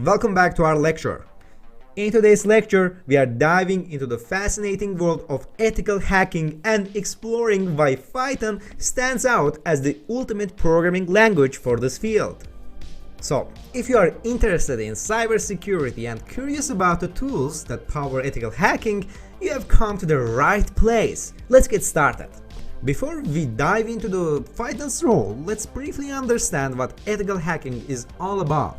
Welcome back to our lecture. In today's lecture, we are diving into the fascinating world of ethical hacking and exploring why Python stands out as the ultimate programming language for this field. So, if you are interested in cybersecurity and curious about the tools that power ethical hacking, you have come to the right place. Let's get started. Before we dive into the Python's role, let's briefly understand what ethical hacking is all about.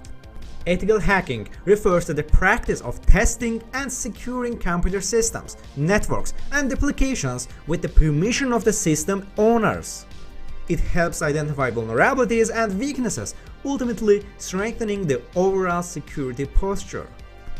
Ethical hacking refers to the practice of testing and securing computer systems, networks, and applications with the permission of the system owners. It helps identify vulnerabilities and weaknesses, ultimately strengthening the overall security posture.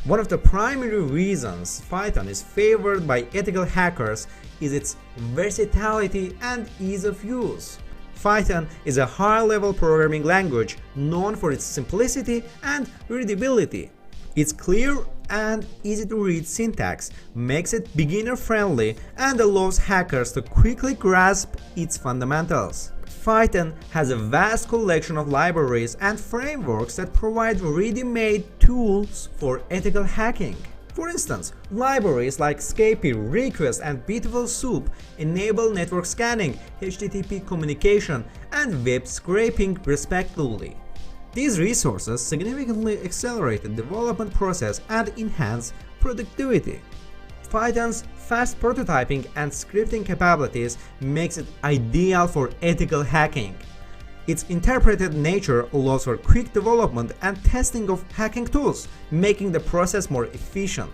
One of the primary reasons Python is favored by ethical hackers is its versatility and ease of use. Python is a high-level programming language known for its simplicity and readability. Its clear and easy-to-read syntax makes it beginner-friendly and allows hackers to quickly grasp its fundamentals. Python has a vast collection of libraries and frameworks that provide ready-made tools for ethical hacking. For instance, libraries like Scapy, Request, and Beautiful Soup enable network scanning, HTTP communication, and web scraping respectively. These resources significantly accelerate the development process and enhance productivity. Python's fast prototyping and scripting capabilities makes it ideal for ethical hacking. Its interpreted nature allows for quick development and testing of hacking tools, making the process more efficient.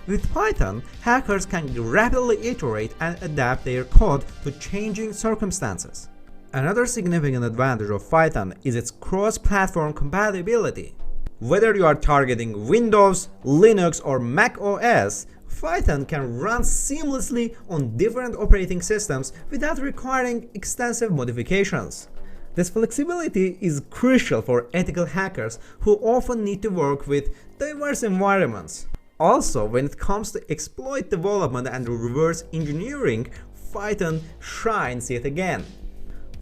With Python, hackers can rapidly iterate and adapt their code to changing circumstances. Another significant advantage of Python is its cross-platform compatibility. Whether you are targeting Windows, Linux, or Mac OS, Python can run seamlessly on different operating systems without requiring extensive modifications. This flexibility is crucial for ethical hackers who often need to work with diverse environments. Also, when it comes to exploit development and reverse engineering, Python shines yet again.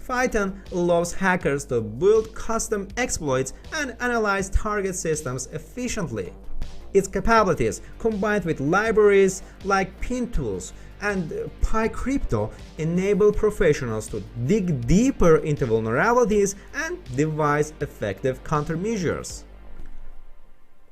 Python allows hackers to build custom exploits and analyze target systems efficiently. Its capabilities, combined with libraries like PinTools and PyCrypto, enable professionals to dig deeper into vulnerabilities and devise effective countermeasures.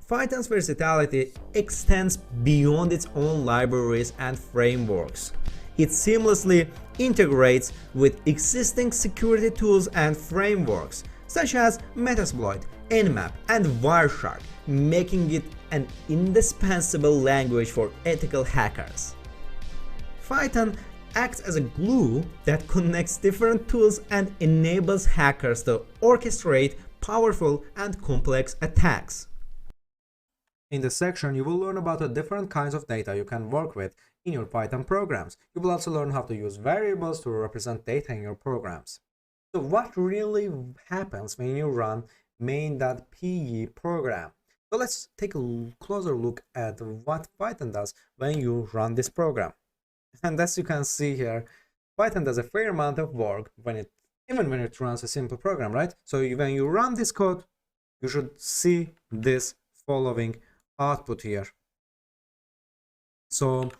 Python's versatility extends beyond its own libraries and frameworks. It seamlessly integrates with existing security tools and frameworks, such as Metasploit, Nmap, and Wireshark, making it an indispensable language for ethical hackers. Python acts as a glue that connects different tools and enables hackers to orchestrate powerful and complex attacks. In this section, you will learn about the different kinds of data you can work with in your Python programs. You will also learn how to use variables to represent data in your programs. So what really happens when you run main.py program? So let's take a closer look at what Python does when you run this program. And as you can see here, Python does a fair amount of work even when it runs a simple program, right? So when you run this code, you should see this following output here. So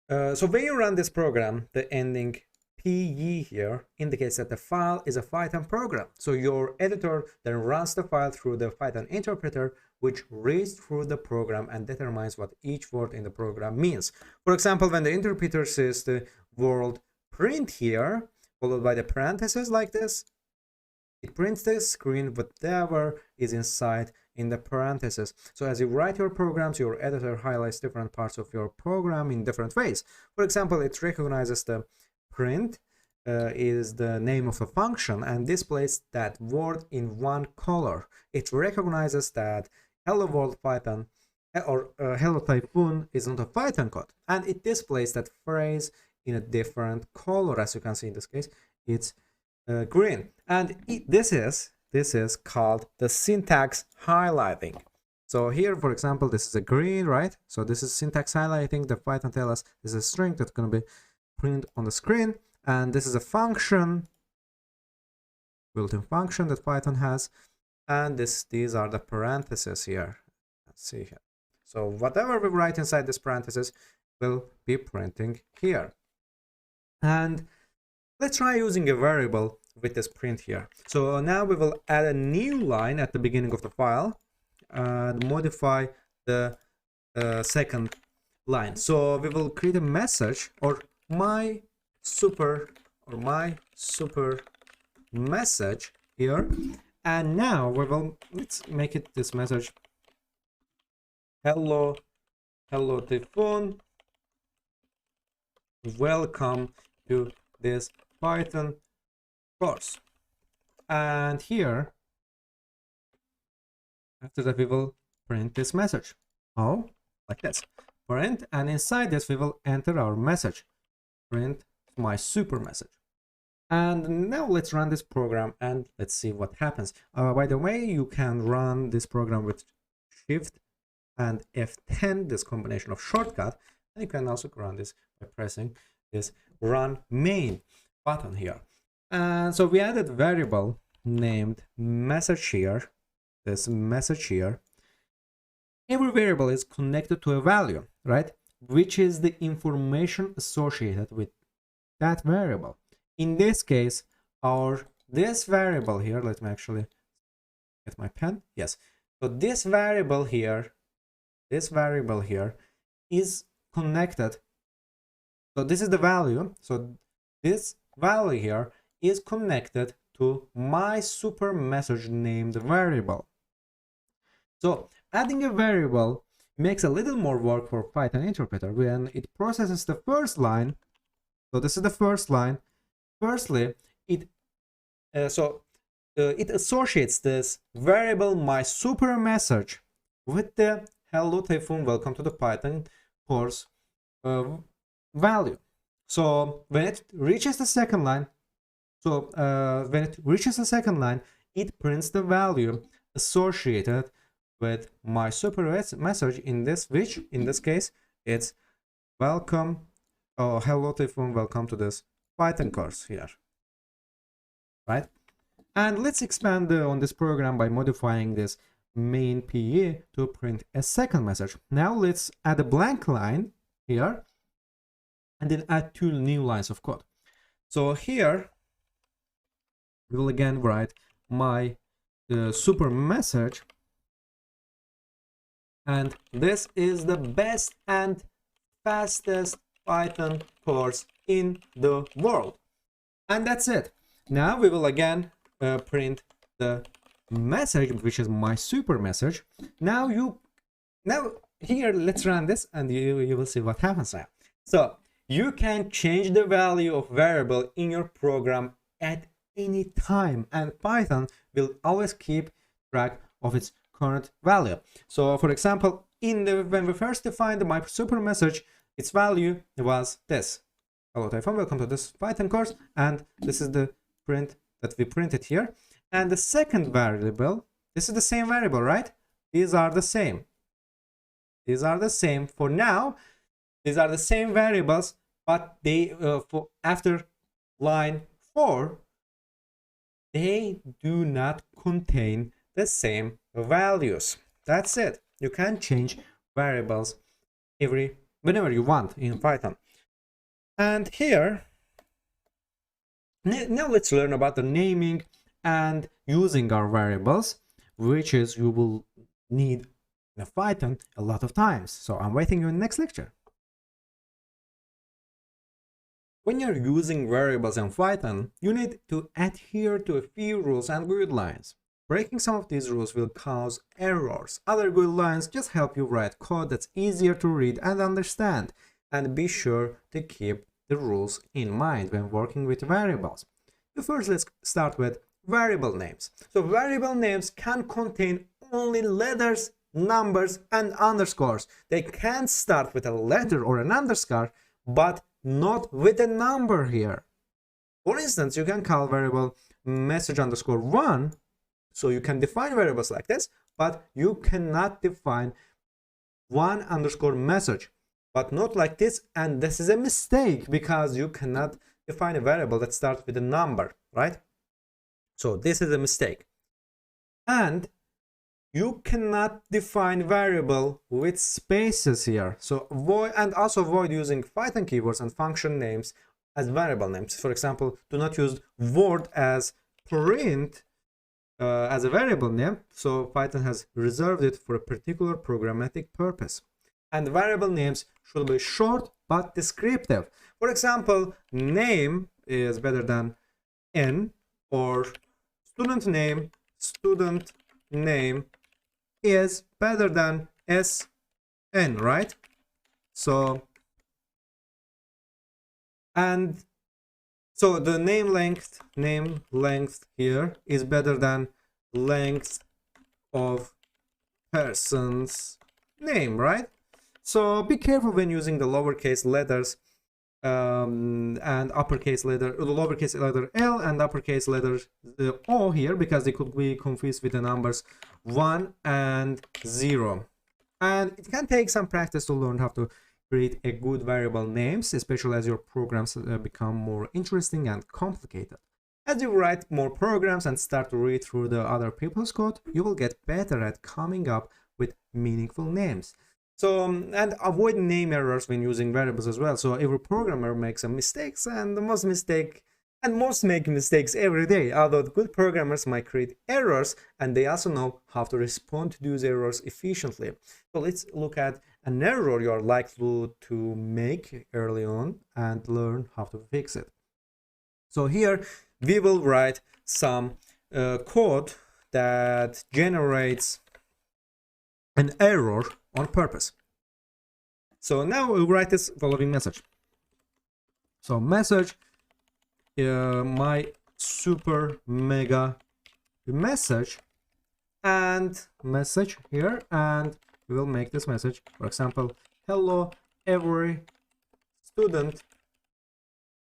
when you run this program, the ending PE here indicates that the file is a Python program. So your editor then runs the file through the Python interpreter, which reads through the program and determines what each word in the program means. For example, when the interpreter says the word print here, followed by the parentheses like this, it prints the screen whatever is inside in the parentheses. So as you write your programs, your editor highlights different parts of your program in different ways. For example, it recognizes the print is the name of a function and displays that word in one color. It recognizes that hello world Python or hello typhoon is not a Python code, and it displays that phrase in a different color. As you can see in this case, it's green, and this is called the syntax highlighting. So here, for example, this is a green, right? So this is syntax highlighting. The Python tells us this is a string that's going to be printed on the screen, and this is a function, built-in function that Python has, and these are the parentheses here. Let's see here. So whatever we write inside this parenthesis will be printing here. And let's try using a variable with this print here. So now we will add a new line at the beginning of the file and modify the second line. So we will create a message, or my super message here, and now we will, let's make it this message, hello Typhoon, welcome to this Python course. And here after that we will print this message. Oh, like this, print, and inside this we will enter our message, print my super message. And now let's run this program and let's see what happens. By the way, you can run this program with Shift and F10, this combination of shortcut, and you can also run this by pressing this run main button here. And so we added variable named message here, this message here. Every variable is connected to a value, right, which is the information associated with that variable. In this case, this variable here, let me actually get my pen. Yes, so this variable here is connected. So this is the value. So this value here is connected to my super message named variable. So adding a variable makes a little more work for Python interpreter when it processes the first line. So this is the first line. Firstly, it associates this variable my super message with the hello Typhoon, welcome to the Python course value. So when it reaches the second line, it prints the value associated with my super message, in this case it's welcome, hello Typhoon, welcome to this Python course here, right? And let's expand on this program by modifying this main PE to print a second message. Now let's add a blank line here and then add 2 new lines of code. So here we will again write my super message, and this is the best and fastest Python course in the world. And that's it. Now we will again print the message, which is my super message. Now here, let's run this and you will see what happens now. So you can change the value of variable in your program at any time, and Python will always keep track of its current value. So for example, when we first defined my super message, its value was this. Hello Typhoon, welcome to this Python course, and this is the print that we printed here. And the second variable, this is the same variable, right? These are the same. These are the same for now. These are the same variables, but they after line 4, they do not contain the same values. That's it. You can change variables whenever you want in Python. And here, now let's learn about the naming and using our variables, which is you will need in Python a lot of times. So I'm waiting you in the next lecture. When you're using variables in Python, you need to adhere to a few rules and guidelines. Breaking some of these rules will cause errors. Other guidelines just help you write code that's easier to read and understand. And be sure to keep the rules in mind when working with variables. So first, let's start with variable names. So variable names can contain only letters, numbers, and underscores. They can start with a letter or an underscore, but not with a number here. For instance, you can call variable message underscore 1. So you can define variables like this, but you cannot define 1 underscore message, but not like this. And this is a mistake because you cannot define a variable that starts with a number, right? So this is a mistake. And you cannot define variable with spaces here. So avoid, and also avoid using Python keywords and function names as variable names. For example, do not use word as print as a variable name. So Python has reserved it for a particular programmatic purpose. And variable names should be short but descriptive. For example, name is better than n, or student name is better than sn, right? So, and so the name length here is better than length of person's name, right? So be careful when using the lowercase letters and uppercase letter, the lowercase letter L and uppercase letter O here, because they could be confused with the numbers 1 and 0. And it can take some practice to learn how to create a good variable names, especially as your programs become more interesting and complicated. As you write more programs and start to read through the other people's code, you will get better at coming up with meaningful names. So, and avoid name errors when using variables as well. So every programmer makes some mistakes, and most make mistakes every day. Although good programmers might create errors, and they also know how to respond to those errors efficiently. So let's look at an error you're likely to make early on and learn how to fix it. So here we will write some code that generates an error on purpose. So now we'll write this following message. So message, my super mega message, and message here, and we will make this message, for example, hello every student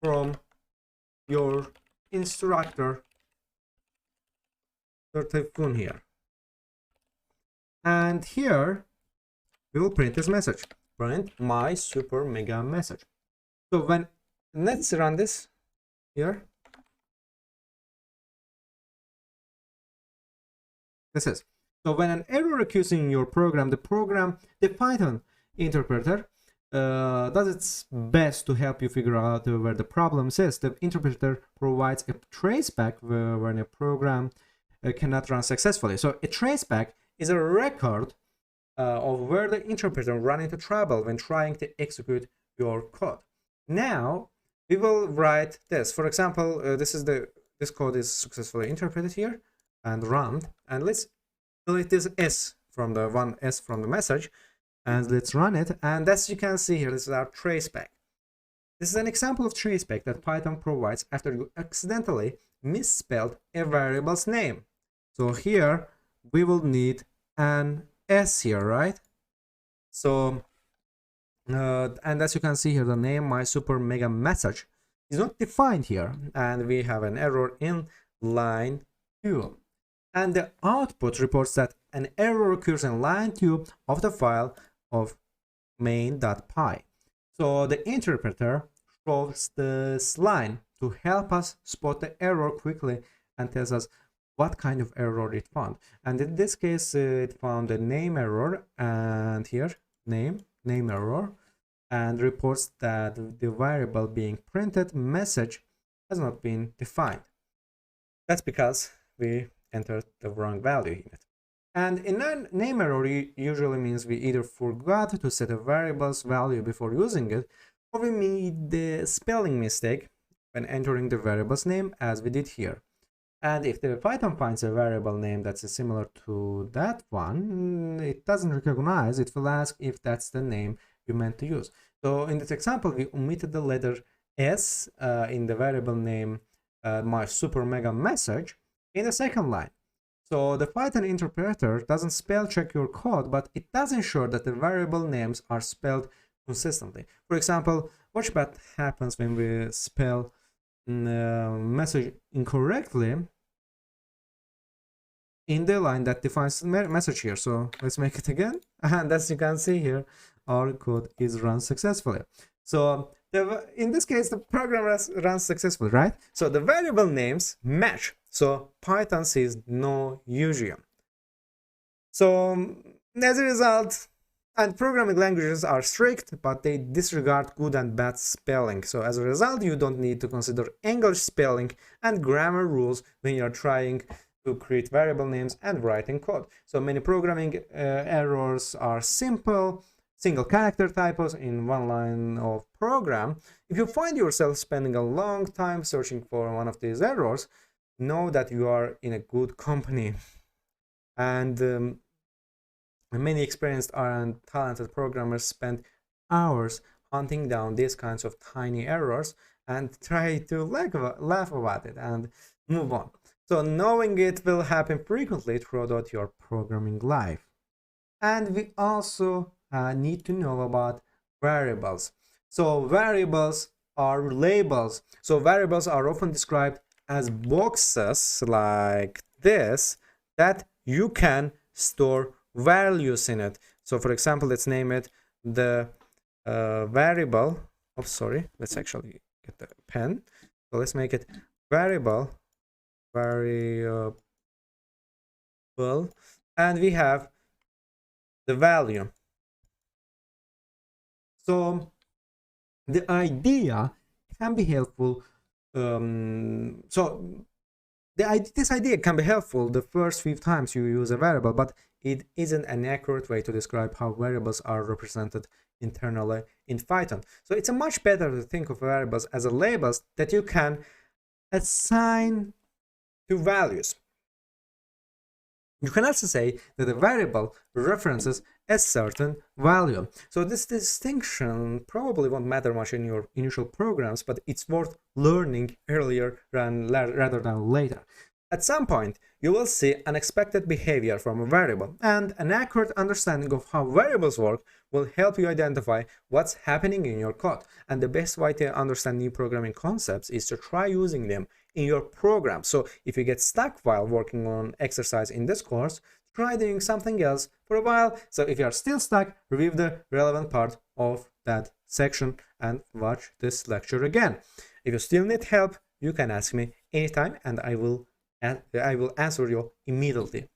from your instructor Typhoon here. And here we will print this message, print my super mega message. So when, let's run this here. This is, so when an error occurs in your program, the Python interpreter does its best to help you figure out where the problem is. The interpreter provides a traceback when a program cannot run successfully. So a traceback is a record of where the interpreter ran into trouble when trying to execute your code. Now we will write this. For example, this code is successfully interpreted here and run. And let's delete this S from the message, and let's run it. And as you can see here, this is our traceback. This is an example of traceback that Python provides after you accidentally misspelled a variable's name. So here we will need an S here, right? So and as you can see here, the name my super mega message is not defined here, and we have an error in line 2. And the output reports that an error occurs in line 2 of the file of main.py. So the interpreter shows this line to help us spot the error quickly and tells us what kind of error it found. And in this case, it found a name error, and here name error, and reports that the variable being printed message has not been defined. That's because we entered the wrong value in it. And in a name error usually means we either forgot to set a variable's value before using it, or we made the spelling mistake when entering the variable's name, as we did here. And if the Python finds a variable name that's similar to that one, it doesn't recognize, it will ask if that's the name you meant to use. So in this example, we omitted the letter S in the variable name my super mega message in the second line. So the Python interpreter doesn't spell check your code, but it does ensure that the variable names are spelled consistently. For example, watch what happens when we spell message incorrectly in the line that defines the message here. So let's make it again, and as you can see here, our code is run successfully. So in this case, the program runs successfully, right? So the variable names match. So Python sees no usual. So as a result, and programming languages are strict, but they disregard good and bad spelling. So as a result, you don't need to consider English spelling and grammar rules when you're trying to create variable names and writing code. So many programming errors are simple, single character typos in one line of program. If you find yourself spending a long time searching for one of these errors, know that you are in a good company. And many experienced and talented programmers spend hours hunting down these kinds of tiny errors and try to laugh about it and move on. So knowing it will happen frequently throughout your programming life. And we also need to know about variables. So variables are labels. So variables are often described as boxes like this that you can store values in it. So for example, let's name it the variable. Oh, sorry, let's actually get the pen. So let's make it variable, and we have the value. So the idea can be helpful. This idea can be helpful the first few times you use a variable, but it isn't an accurate way to describe how variables are represented internally in Python. So it's much better to think of variables as labels that you can assign to values. You can also say that a variable references a certain value. So this distinction probably won't matter much in your initial programs, but it's worth learning earlier rather than later. At some point, you will see unexpected behavior from a variable, and an accurate understanding of how variables work will help you identify what's happening in your code. And the best way to understand new programming concepts is to try using them in your program. So if you get stuck while working on exercise in this course, try doing something else for a while. So if you are still stuck, review the relevant part of that section and watch this lecture again. If you still need help, you can ask me anytime and I will answer you immediately.